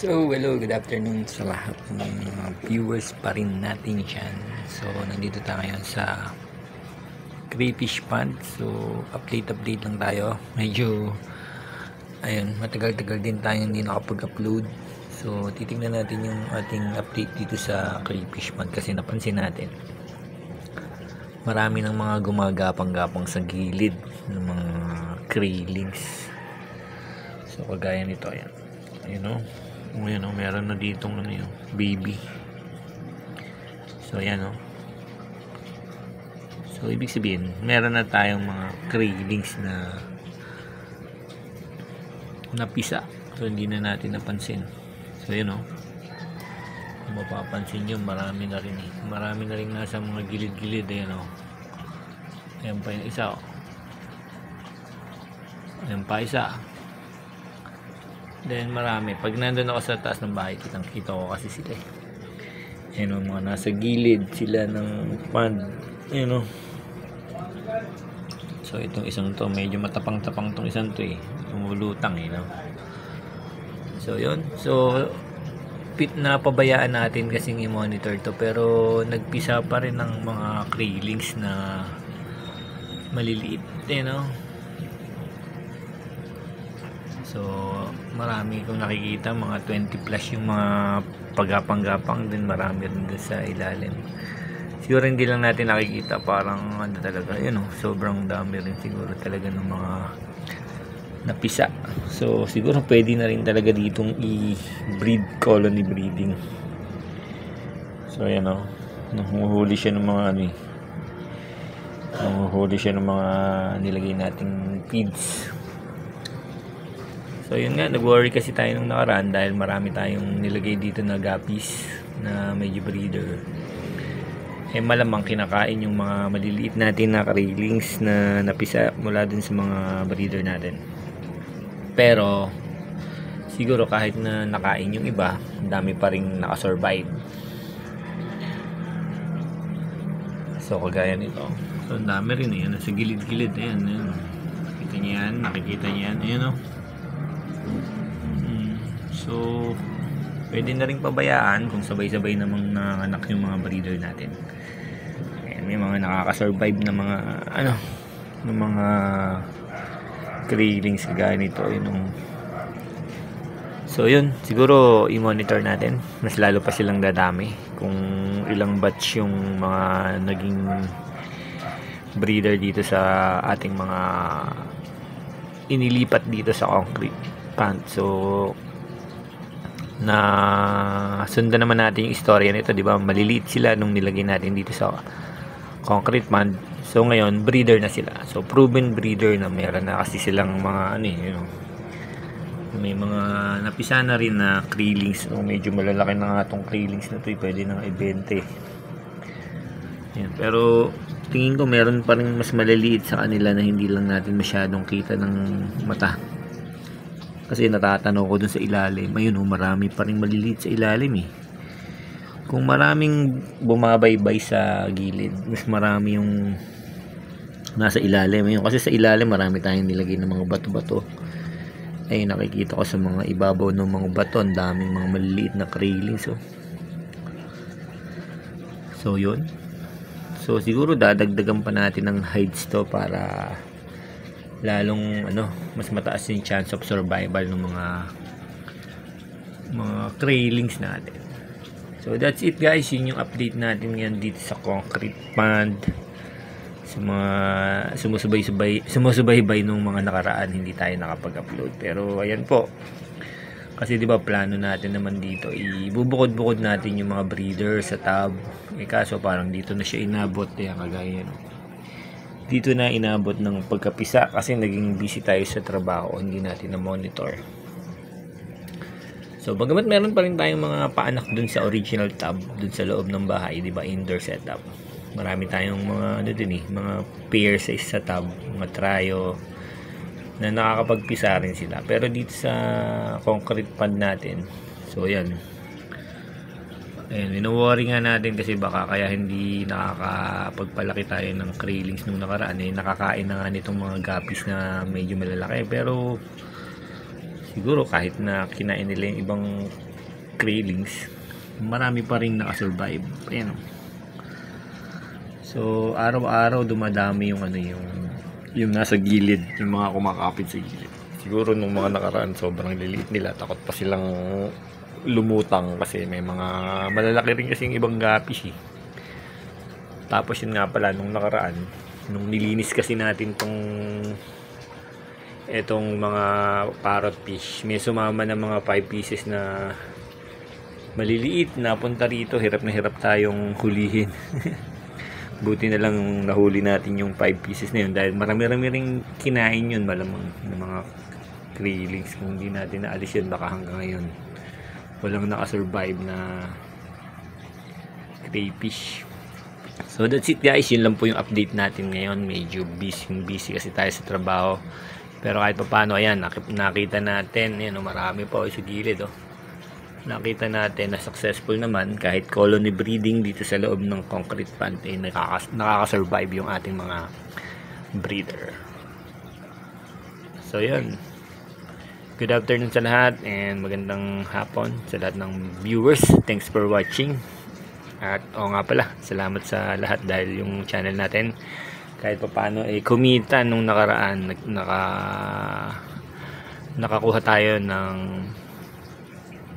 So, hello, good afternoon sa lahat ng mga viewers pa rin natin dyan. So, nandito tayo ngayon sa Crayfish Pond. So, update lang tayo. Medyo, ayun, matagal-tagal din tayo hindi nakapag-upload. So, titingnan natin yung ating update dito sa Crayfish Pond kasi napansin natin marami ng mga gumagapang-gapang sa gilid ng mga krillings. So, kagaya nito, ayan. Ayun o. Ayan o, meron na ditong ano yung baby. So, ayan o. So, ibig sabihin, meron na tayong mga krillings na napisa. So, hindi na natin napansin. So, ayan o. Kung mapapansin nyo, marami na rin eh. Marami na rin nasa mga gilid-gilid. Ayan o. Ayan pa yung isa o. Ayan pa isa. Then marami. Pag nandun ako sa taas ng bahay, kitang-kita ko kasi sila eh. Ayan o, mga nasa gilid sila ng pond. Ayan o. So itong isang to, medyo matapang-tapang tong isang to eh. Umulutang eh, no? So yun. So na pabayaan natin kasing i-monitor to. Pero nagpisa pa rin ng mga krillings na maliliit eh, no? So, marami kong nakikita, mga 20 plus yung mga pagapang-gapang din, marami rin doon sa ilalim. Siguro hindi lang natin nakikita, parang ano talaga, yun o, sobrang dami rin siguro talaga ng mga napisa. So, siguro pwede na rin talaga ditong i-breed, colony breeding. So, yan o, nanguhuli siya ng mga ano eh. Nanguhuli siya ng mga nilagay nating feeds. So yun nga, nag-worry kasi tayo nung nakaraan dahil marami tayong nilagay dito na guppies na medyo breeder. Eh malamang kinakain yung mga maliliit natin na krillings na napisa mula dun sa mga breeder natin. Pero siguro kahit na nakain yung iba, dami pa rin nakasurvive. So kagaya nito. So dami rin eh, nasa gilid-gilid. Ayan, ayan. Nakikita niya yan. Ayan o. So, pwede na rin pabayaan kung sabay-sabay namang nanganak yung mga breeder natin. Ayan, may mga nakaka-survive na mga ano, ng mga krillings kagaya nito. So, yun. Siguro, i-monitor natin. Mas lalo pa silang dadami. Kung ilang batch yung mga naging breeder dito sa ating mga inilipat dito sa concrete pond. So, na sundan naman natin yung istorya nito, di ba? Maliliit sila nung nilagay natin dito sa concrete pond. So ngayon, breeder na sila. So proven breeder na, meron na kasi silang mga ano eh, you know, may mga napisa na rin na krillings. So, medyo malalaki na nga itong krillings na ito, pwede nang ibente. Yan. Pero tingin ko meron pa rin mas maliliit sa kanila na hindi lang natin masyadong kita ng mata. Kasi natatanaw ko dun sa ilalim. Ayun o, marami pa rin maliliit sa ilalim eh. Kung maraming bumabaybay sa gilid, mas marami yung nasa ilalim. Ayun, kasi sa ilalim marami tayong nilagay ng mga bato-bato. Ay nakikita ko sa mga ibabaw ng mga bato, ang daming mga maliliit na krillings. So yun. So siguro dadagdagan pa natin ng hides to para lalong ano, mas mataas yung chance of survival ng mga krillings natin. So that's it guys, yun yung update natin ngayon dito sa concrete pond. Sa mga sumusubaybay nung mga nakaraan, hindi tayo nakapag-upload. Pero ayan po, kasi di ba plano natin naman dito, ibubukod-bukod natin yung mga breeder sa tub. Eh kaso parang dito na siya inabot, kaya kagaya no, dito na inabot ng pagkapisa kasi naging busy tayo sa trabaho, hindi natin na-monitor. So bagamat meron pa rin tayong mga paanak dun sa original tub, dun sa loob ng bahay, di ba, indoor setup. Marami tayong mga ano din eh, mga pair sa isa tub, mga trio na nakakapagpisa rin sila. Pero dito sa concrete pond natin, so yan. Ayun, wino-worry nga natin kasi baka kaya hindi nakakapagpalaki tayo ng krillings nung nakaraan eh, nakakain na nga nitong mga guppies na medyo malalaki. Pero siguro kahit na kinain nila yung ibang krillings, marami pa rin nakasurvive. Ayan. So araw-araw dumadami yung yung nasa gilid, yung mga kumakapit sa gilid. Siguro nung mga nakaraan sobrang liliit nila, takot pa silang lumutang kasi may mga malalaki rin kasi yung ibang gapis eh. Tapos yun nga pala nung nakaraan, nung nilinis kasi natin etong mga parrot fish, may sumama na mga 5 pieces na maliliit na punta rito. Hirap na hirap tayong hulihin. Buti na lang nahuli natin yung 5 pieces na yun dahil marami-rami ring kinain yun malamang ng mga krillings. Kung hindi natin naalis yun, baka hanggang ngayon walang nakasurvive na crayfish. So that's it guys, yun lang po yung update natin ngayon. Medyo busy kasi tayo sa trabaho, pero kahit pa paano, ayan, nakita natin, ayan, marami pa sa gilid, nakita natin na successful naman kahit colony breeding dito sa loob ng concrete pond, nakakasurvive yung ating mga breeder. So yun, good afternoon sa lahat and magandang hapon sa lahat ng viewers. Thanks for watching. At nga pala, salamat sa lahat dahil yung channel natin kahit pa paano kumita nung nakaraan. Nakakuha tayo ng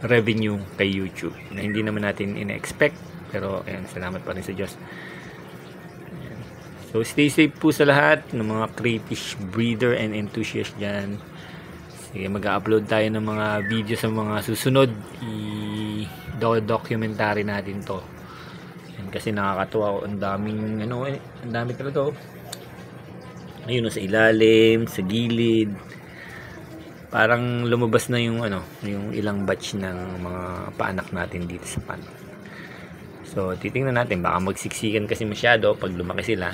revenue kay YouTube na hindi naman natin ina-expect, pero ayan, salamat pa rin sa Diyos. Ayan. So stay safe po sa lahat ng mga crayfish breeder and enthusiast dyan. Sige, mag-upload tayo ng mga video sa mga susunod. I-documentary natin to. Ayan, kasi nakakatuwa, ang daming ang dami talaga ayun, sa ilalim, sa gilid. Parang lumabas na yung ilang batch ng mga paanak natin dito sa pond. So titingnan natin, baka magsiksikan kasi masyado pag lumaki sila.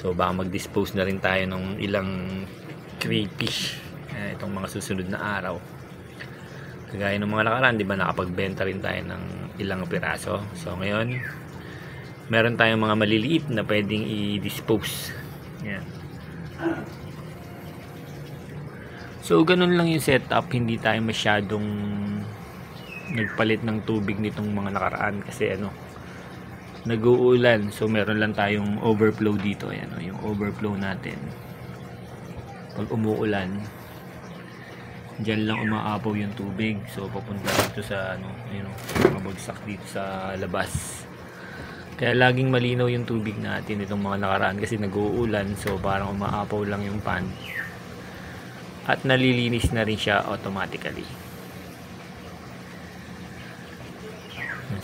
So baka mag-dispose na rin tayo ng ilang crayfish itong mga susunod na araw. Kagaya ng mga nakaraan, di ba, nakapagbenta rin tayo ng ilang piraso. So ngayon, meron tayong mga maliliit na pwedeng i-dispose. Yan. So ganun lang yung setup, hindi tayo masyadong nagpalit ng tubig nitong mga nakaraan kasi nag-uulan. So meron lang tayong overflow dito. Ayan, yung overflow natin. Pag umuulan, diyan lang umaapaw yung tubig. So papunta dito sa mabagsak dito sa labas. Kaya laging malinaw yung tubig natin itong mga nakaraan kasi nag-uulan. So parang umaapaw lang yung pond. At nalilinis na rin siya automatically.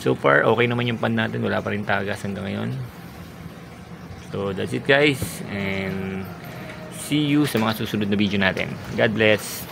So far, okay naman yung pan natin. Wala pa rin tagas hanggang ngayon. So that's it guys. And see you sa mga susunod na video natin. God bless.